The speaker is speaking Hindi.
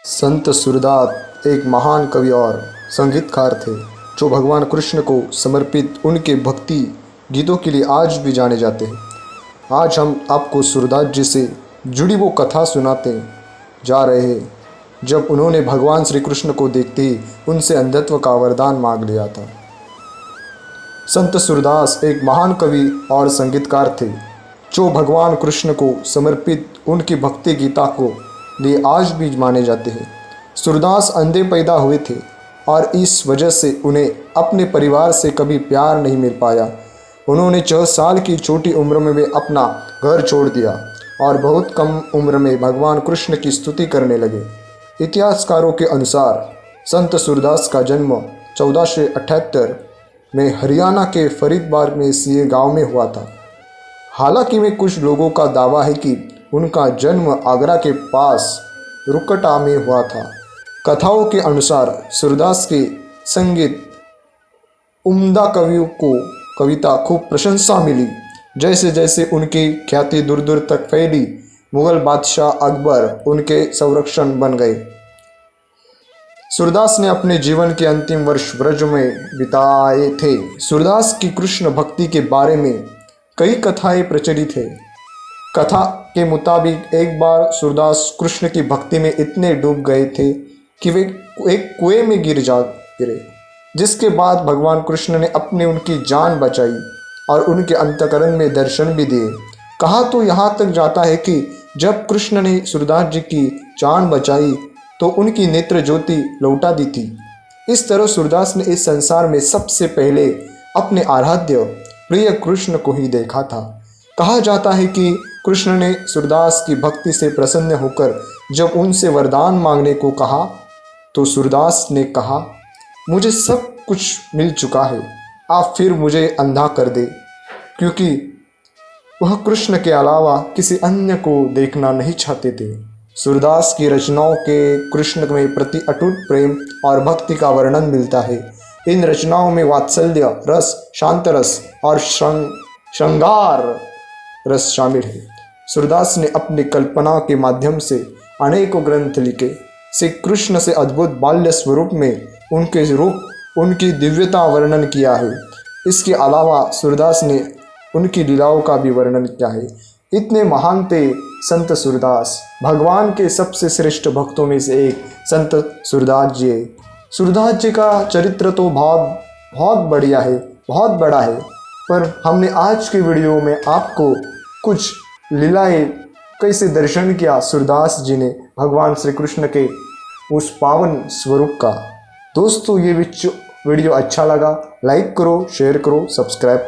संत सूरदास एक महान कवि और संगीतकार थे जो भगवान कृष्ण को समर्पित उनके भक्ति गीतों के लिए आज भी जाने जाते हैं। आज हम आपको सूरदास जी से जुड़ी वो कथा सुनाते जा रहे हैं जब उन्होंने भगवान श्री कृष्ण को देखते ही उनसे अंधत्व का वरदान मांग लिया था। संत सूरदास एक महान कवि और संगीतकार थे जो भगवान कृष्ण को समर्पित उनकी भक्ति गीता को लिए आज भी माने जाते हैं। सूरदास अंधे पैदा हुए थे और इस वजह से उन्हें अपने परिवार से कभी प्यार नहीं मिल पाया। उन्होंने 6 साल की छोटी उम्र में वे अपना घर छोड़ दिया और बहुत कम उम्र में भगवान कृष्ण की स्तुति करने लगे। इतिहासकारों के अनुसार संत सूरदास का जन्म 1478 में हरियाणा के फरीदाबाद में सीए गांव में हुआ था। हालांकि में कुछ लोगों का दावा है कि उनका जन्म आगरा के पास रुकटा में हुआ था। कथाओं के अनुसार सूरदास के संगीत उम्दा कवियों को कविता खूब प्रशंसा मिली। जैसे जैसे उनकी ख्याति दूर दूर तक फैली, मुगल बादशाह अकबर उनके संरक्षण बन गए। सूरदास ने अपने जीवन के अंतिम वर्ष ब्रज में बिताए थे। सूरदास की कृष्ण भक्ति के बारे में कई कथाएं प्रचलित है। कथा के मुताबिक एक बार सूरदास कृष्ण की भक्ति में इतने डूब गए थे कि वे एक कुएं में गिरे, जिसके बाद भगवान कृष्ण ने उनकी जान बचाई और उनके अंतःकरण में दर्शन भी दिए। कहा तो यहाँ तक जाता है कि जब कृष्ण ने सूरदास जी की जान बचाई तो उनकी नेत्र ज्योति लौटा दी थी। इस तरह सूरदास ने इस संसार में सबसे पहले अपने आराध्य प्रिय कृष्ण को ही देखा था। कहा जाता है कि कृष्ण ने सूरदास की भक्ति से प्रसन्न होकर जब उनसे वरदान मांगने को कहा तो सूरदास ने कहा, मुझे सब कुछ मिल चुका है, आप फिर मुझे अंधा कर दे, क्योंकि वह कृष्ण के अलावा किसी अन्य को देखना नहीं चाहते थे। सूरदास की रचनाओं के कृष्ण में प्रति अटूट प्रेम और भक्ति का वर्णन मिलता है। इन रचनाओं में वात्सल्य रस, शांत रस और श्रृंगार रस शामिल है। सूरदास ने अपनी कल्पना के माध्यम से अनेकों ग्रंथ लिखे। श्री कृष्ण से अद्भुत बाल्य स्वरूप में उनकी दिव्यता वर्णन किया है। इसके अलावा सूरदास ने उनकी लीलाओं का भी वर्णन किया है। इतने महान थे संत सूरदास। भगवान के सबसे श्रेष्ठ भक्तों में से एक संत सूरदास जी है। सूरदास जी का चरित्र तो बहुत बढ़िया है, बहुत बड़ा है, पर हमने आज की वीडियो में आपको कुछ लीलाएं कैसे दर्शन किया सूरदास जी ने भगवान श्री कृष्ण के उस पावन स्वरूप का। दोस्तों, ये वीडियो अच्छा लगा, लाइक करो, शेयर करो, सब्सक्राइब करो।